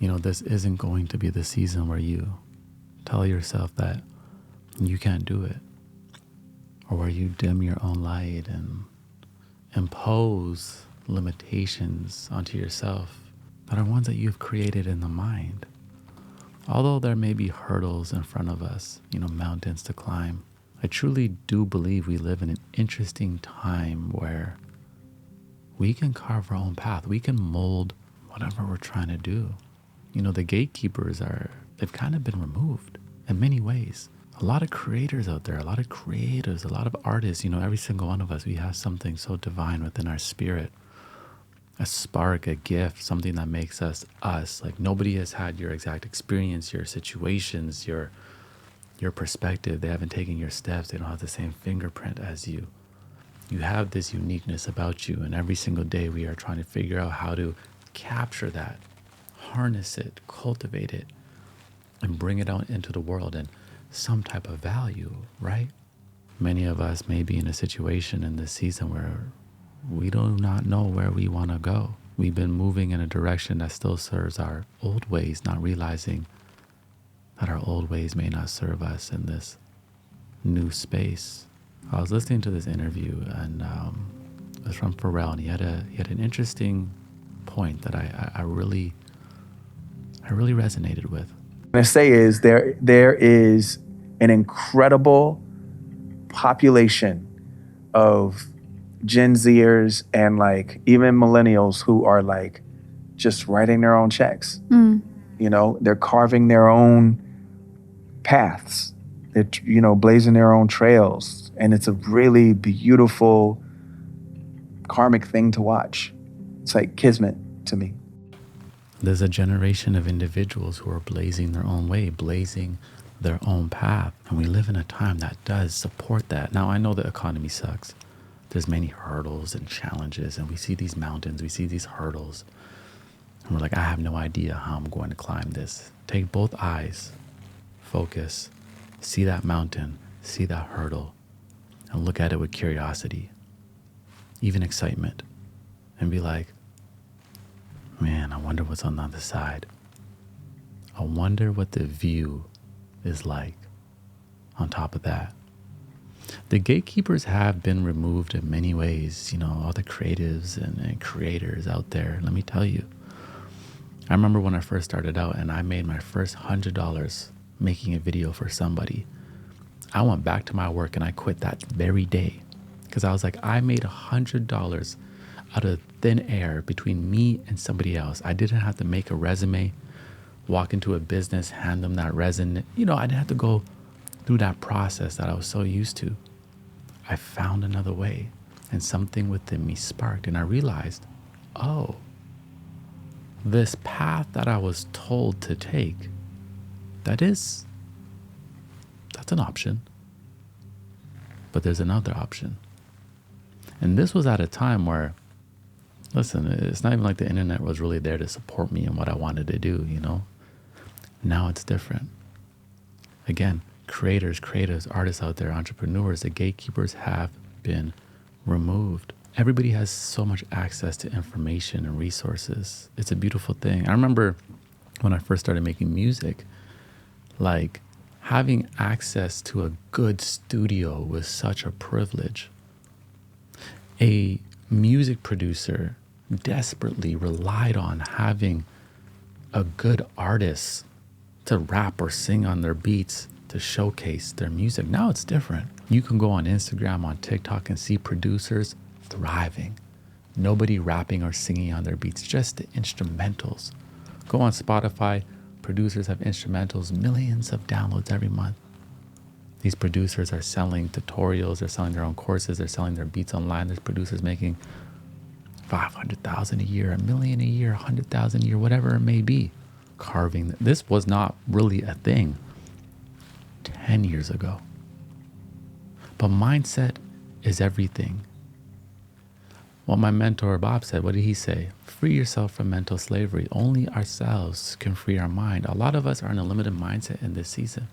This isn't going to be the season where you tell yourself that you can't do it, or where you dim your own light and impose limitations onto yourself that are ones that you've created in the mind. Although there may be hurdles in front of us, mountains to climb, I truly do believe we live in an interesting time where we can carve our own path. We can mold whatever we're trying to do. The gatekeepers they've kind of been removed in many ways. A lot of creators out there, a lot of creatives, a lot of artists, every single one of us, we have something so divine within our spirit, a spark, a gift, something that makes us us. Like nobody has had your exact experience, your situations, your perspective. They haven't taken your steps. They don't have the same fingerprint as you. You have this uniqueness about you, and every single day we are trying to figure out how to capture that, harness it, cultivate it, and bring it out into the world in some type of value, right? Many of us may be in a situation in this season where we do not know where we want to go. We've been moving in a direction that still serves our old ways, not realizing that our old ways may not serve us in this new space. I was listening to this interview, and it was from Pharrell, and he had an interesting point that I really resonated with. What I'm gonna say is there is an incredible population of Gen Zers and even millennials who are just writing their own checks. They're carving their own paths. They're blazing their own trails, and it's a really beautiful karmic thing to watch. It's like kismet to me. There's a generation of individuals who are blazing their own way, blazing their own path. And we live in a time that does support that. Now, I know the economy sucks. There's many hurdles and challenges, and we see these mountains, we see these hurdles. And we're like, I have no idea how I'm going to climb this. Take both eyes, focus, see that mountain, see that hurdle, and look at it with curiosity, even excitement, and be like, man, I wonder what's on the other side. I wonder what the view is like on top of that. The gatekeepers have been removed in many ways, all the creatives and creators out there. Let me tell you, I remember when I first started out and I made my first $100 making a video for somebody. I went back to my work and I quit that very day because I was like, I made $100 out of thin air between me and somebody else. I didn't have to make a resume, walk into a business, hand them that resume. I didn't have to go through that process that I was so used to. I found another way, and something within me sparked, and I realized, oh, this path that I was told to take, that's an option. But there's another option. And this was at a time where, listen, it's not even like the internet was really there to support me in what I wanted to do, Now it's different. Again, creators, artists out there, entrepreneurs, the gatekeepers have been removed. Everybody has so much access to information and resources. It's a beautiful thing. I remember when I first started making music, having access to a good studio was such a privilege. A music producer desperately relied on having a good artist to rap or sing on their beats to showcase their music. Now it's different. You can go on Instagram, on TikTok, and see producers thriving. Nobody rapping or singing on their beats, just the instrumentals. Go on Spotify, producers have instrumentals, millions of downloads every month. These producers are selling tutorials, they're selling their own courses, they're selling their beats online. There's producers making $500,000 a year, $1 million a year, $100,000 a year, whatever it may be. Carving. This was not really a thing 10 years ago. But mindset is everything. What my mentor Bob said, what did he say? Free yourself from mental slavery. Only ourselves can free our mind. A lot of us are in a limited mindset in this season.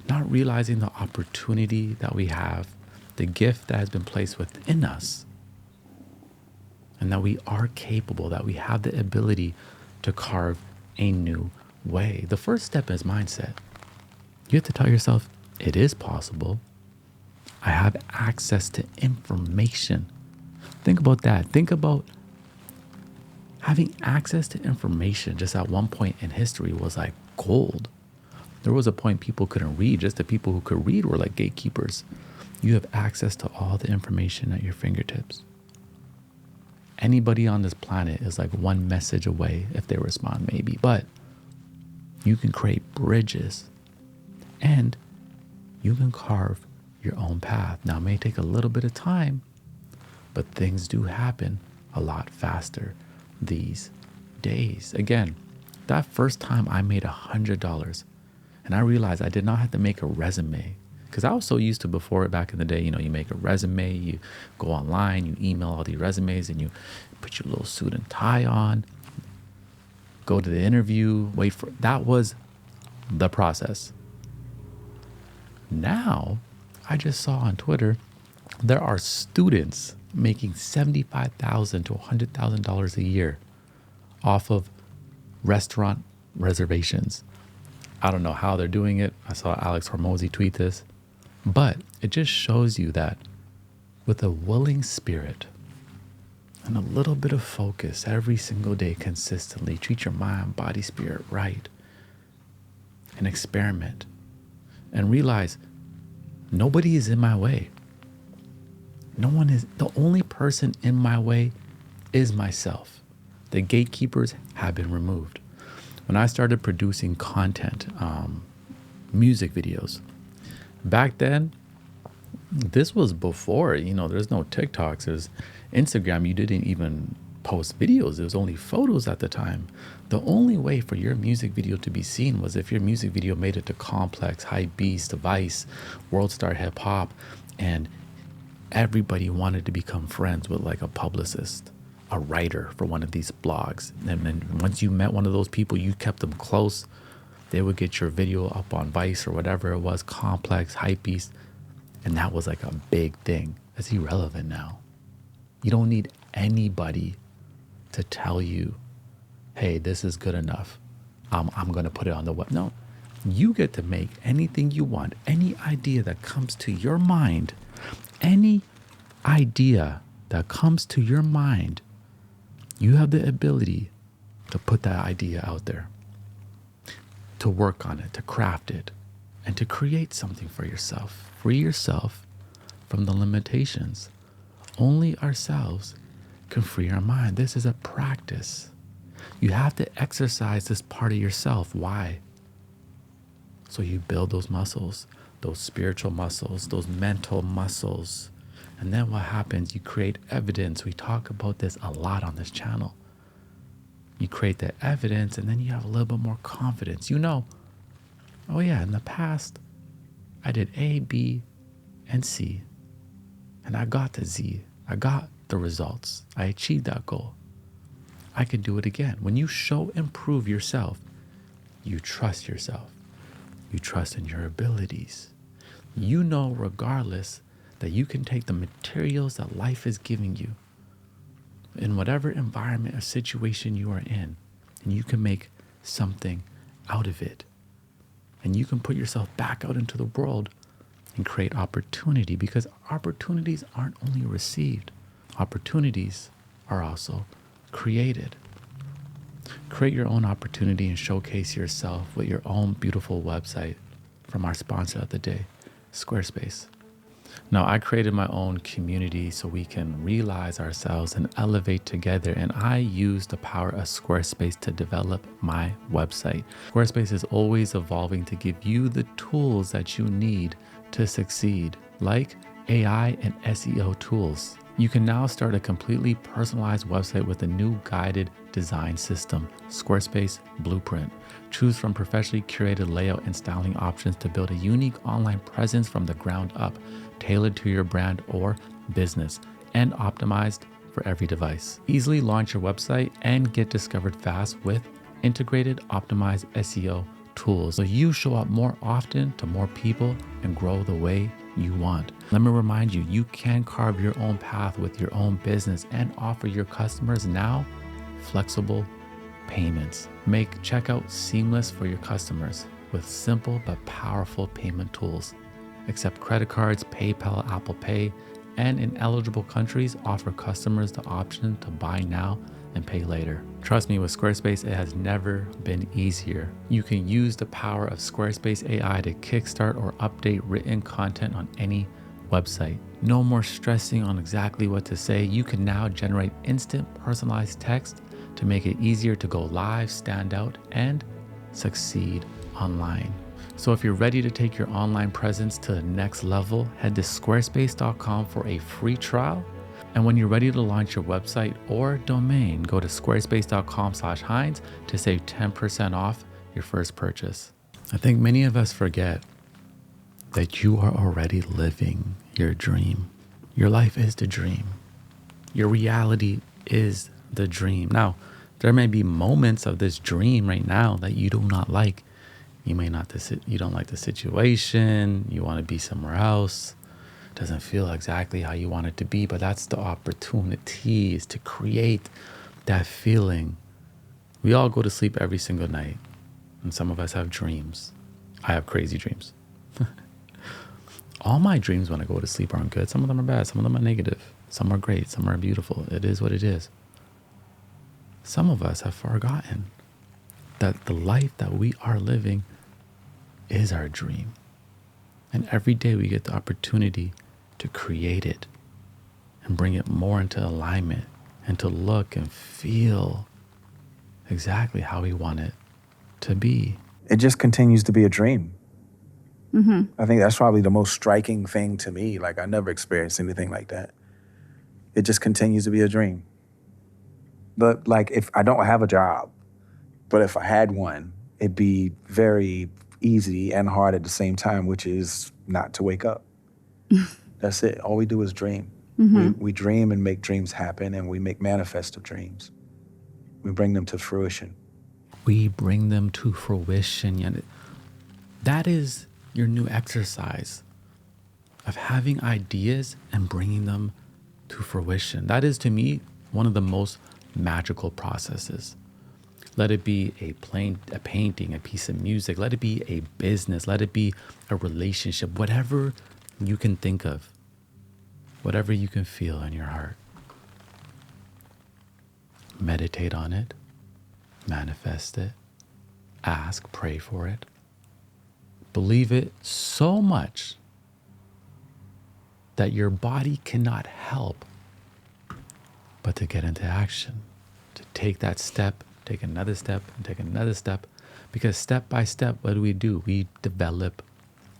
Not realizing the opportunity that we have, the gift that has been placed within us, and that we are capable, that we have the ability to carve a new way. The first step is mindset. You have to tell yourself, it is possible. I have access to information. Think about that. Think about having access to information. Just at one point in history was like gold. There was a point people couldn't read. Just the people who could read were like gatekeepers. You have access to all the information at your fingertips. Anybody on this planet is like one message away if they respond, maybe. But you can create bridges and you can carve your own path. Now, it may take a little bit of time, but things do happen a lot faster these days. Again, that first time I made $100 and I realized I did not have to make a resume, because I was so used to before, back in the day, you know, you make a resume, you go online, you email all these resumes and you put your little suit and tie on, go to the interview, wait for, that was the process. Now, I just saw on Twitter, there are students making $75,000 to $100,000 a year off of restaurant reservations. I don't know how they're doing it. I saw Alex Hormozy tweet this, but it just shows you that with a willing spirit and a little bit of focus every single day, consistently treat your mind, body, spirit right, and experiment and realize nobody is in my way. No one is. The only person in my way is myself. The gatekeepers have been removed. When I started producing content, music videos, back then, this was before, you know, there's no TikToks, there's Instagram. You didn't even post videos. It was only photos at the time. The only way for your music video to be seen was if your music video made it to Complex, Hype Beast, Vice, World Star Hip Hop, and everybody wanted to become friends with like a publicist, a writer for one of these blogs. And then once you met one of those people, you kept them close. They would get your video up on Vice or whatever it was, Complex, Hypebeast. And that was like a big thing. It's irrelevant now. You don't need anybody to tell you, hey, this is good enough. I'm going to put it on the web. No, you get to make anything you want, any idea that comes to your mind, any idea that comes to your mind, you have the ability to put that idea out there, to work on it, to craft it, and to create something for yourself. Free yourself from the limitations. Only ourselves can free our mind. This is a practice. You have to exercise this part of yourself. Why? So you build those muscles, those spiritual muscles, those mental muscles. And then what happens? You create evidence. We talk about this a lot on this channel. You create the evidence and then you have a little bit more confidence. You know, oh yeah, in the past, I did A, B, and C. And I got to Z. I got the results. I achieved that goal. I can do it again. When you show and prove yourself, you trust yourself. You trust in your abilities. You know, regardless, that you can take the materials that life is giving you in whatever environment or situation you are in, and you can make something out of it. And you can put yourself back out into the world and create opportunity, because opportunities aren't only received, opportunities are also created. Create your own opportunity and showcase yourself with your own beautiful website from our sponsor of the day, Squarespace. Now, I created my own community so we can realize ourselves and elevate together. And I use the power of Squarespace to develop my website. Squarespace is always evolving to give you the tools that you need to succeed, like AI and SEO tools. You can now start a completely personalized website with a new guided design system, Squarespace Blueprint. Choose from professionally curated layout and styling options to build a unique online presence from the ground up, tailored to your brand or business, and optimized for every device. Easily launch your website and get discovered fast with integrated optimized SEO tools, so you show up more often to more people and grow the way you want. Let me remind you, you can carve your own path with your own business and offer your customers now flexible payments. Make checkout seamless for your customers with simple but powerful payment tools. Accept credit cards, PayPal, Apple Pay, and in eligible countries, offer customers the option to buy now and pay later. Trust me, with Squarespace, it has never been easier. You can use the power of Squarespace AI to kickstart or update written content on any website. No more stressing on exactly what to say. You can now generate instant personalized text to make it easier to go live, stand out, and succeed online. So if you're ready to take your online presence to the next level, head to squarespace.com for a free trial. And when you're ready to launch your website or domain, go to squarespace.com/Hinds to save 10% off your first purchase. I think many of us forget that you are already living your dream. Your life is the dream. Your reality is the dream. Now, there may be moments of this dream right now that you do not like. You don't like the situation. You want to be somewhere else. It doesn't feel exactly how you want it to be, but that's the opportunity, is to create that feeling. We all go to sleep every single night, and some of us have dreams. I have crazy dreams. All my dreams when I go to sleep aren't good. Some of them are bad. Some of them are negative. Some are great. Some are beautiful. It is what it is. Some of us have forgotten that the life that we are living is our dream. And every day we get the opportunity to create it and bring it more into alignment and to look and feel exactly how we want it to be. It just continues to be a dream. I think that's probably the most striking thing to me. Like, I never experienced anything like that. It just continues to be a dream. But like, if I don't have a job, but if I had one, it'd be very easy and hard at the same time, which is not to wake up. That's it. All we do is dream. We dream and make dreams happen, and we make manifest of dreams. We bring them to fruition. We bring them to fruition. And that is your new exercise of having ideas and bringing them to fruition. That is, to me, one of the most magical processes. Let it be a painting, a piece of music. Let it be a business. Let it be a relationship. Whatever you can think of, whatever you can feel in your heart. Meditate on it, manifest it, ask, pray for it. Believe it so much that your body cannot help but to get into action, to take that step, take another step, and take another step. Because step by step, what do? We develop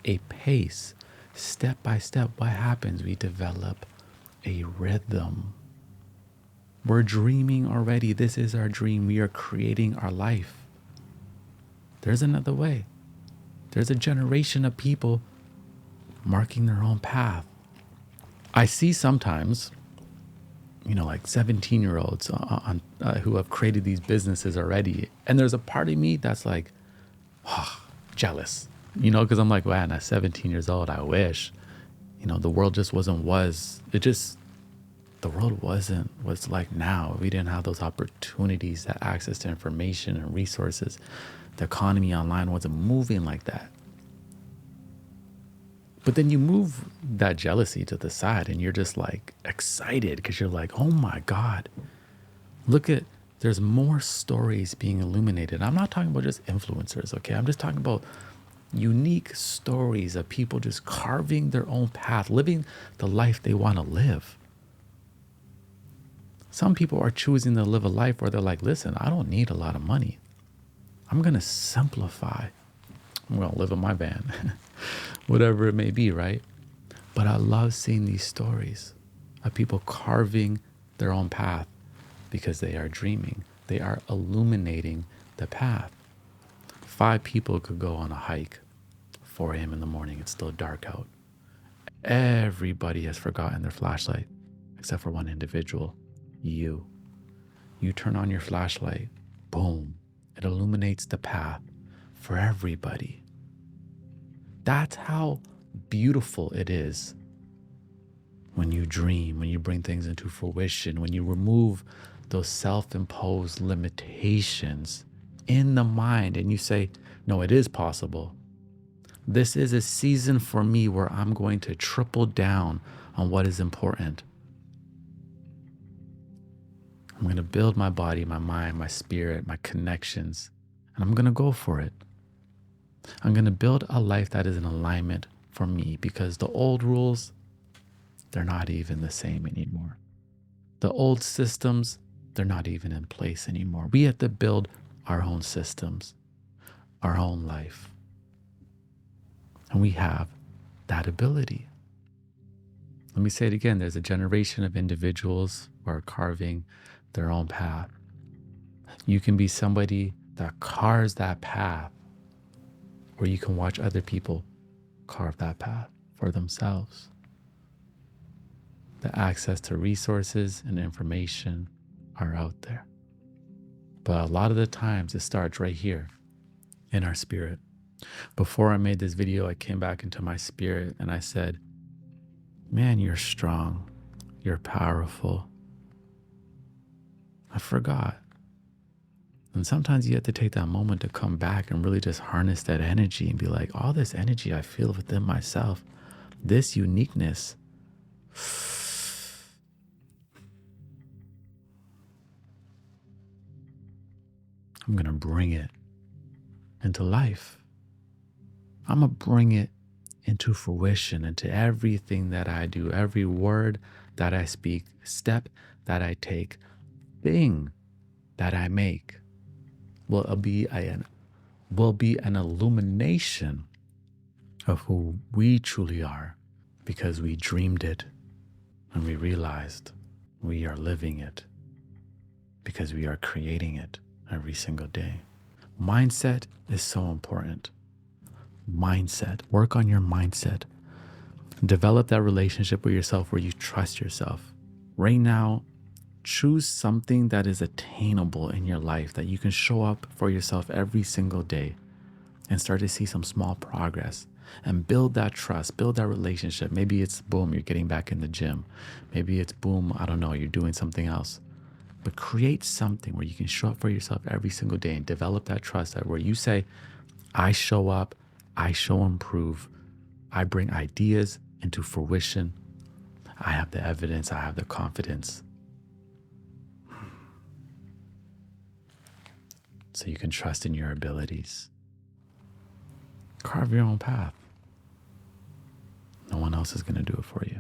a pace. Step by step, what happens? We develop a rhythm. We're dreaming already. This is our dream. We are creating our life. There's another way. There's a generation of people marking their own path. I see sometimes, like 17-year-olds who have created these businesses already. And there's a part of me that's like, jealous, because I'm like, man, at 17 years old, I wish, the world just the world wasn't what's like now. We didn't have those opportunities, that access to information and resources. The economy online wasn't moving like that. But then you move that jealousy to the side and you're just like excited because you're like, oh my God, there's more stories being illuminated. I'm not talking about just influencers, okay? I'm just talking about unique stories of people just carving their own path, living the life they want to live. Some people are choosing to live a life where they're like, listen, I don't need a lot of money. I'm going to simplify. I'm going to live in my van, whatever it may be, right? But I love seeing these stories of people carving their own path because they are dreaming. They are illuminating the path. 5 people could go on a hike, 4 a.m. in the morning. It's still dark out. Everybody has forgotten their flashlight except for one individual, you. You turn on your flashlight, boom. It illuminates the path for everybody. That's how beautiful it is when you dream, when you bring things into fruition, when you remove those self-imposed limitations in the mind, and you say, no, it is possible. This is a season for me where I'm going to triple down on what is important. I'm going to build my body, my mind, my spirit, my connections, and I'm going to go for it. I'm going to build a life that is in alignment for me, because the old rules, they're not even the same anymore. The old systems, they're not even in place anymore. We have to build our own systems, our own life. And we have that ability. Let me say it again. There's a generation of individuals who are carving their own path. You can be somebody that carves that path, or you can watch other people carve that path for themselves. The access to resources and information are out there. But a lot of the times it starts right here in our spirit. Before I made this video, I came back into my spirit and I said, man, you're strong. You're powerful. I forgot. And sometimes you have to take that moment to come back and really just harness that energy and be like, all this energy I feel within myself, this uniqueness, I'm going to bring it into life. I'm going to bring it into fruition, into everything that I do, every word that I speak, step that I take, thing that I make will be an illumination of who we truly are, because we dreamed it and we realized we are living it, because we are creating it every single day. Mindset is so important. Mindset. Work on your mindset. Develop that relationship with yourself where you trust yourself. Right now, choose something that is attainable in your life, that you can show up for yourself every single day and start to see some small progress and build that trust, build that relationship. Maybe it's boom, you're getting back in the gym. Maybe it's boom, I don't know, you're doing something else. But create something where you can show up for yourself every single day and develop that trust, that where you say, I show up, I show improve, I bring ideas into fruition. I have the evidence, I have the confidence. So you can trust in your abilities. Carve your own path. No one else is going to do it for you.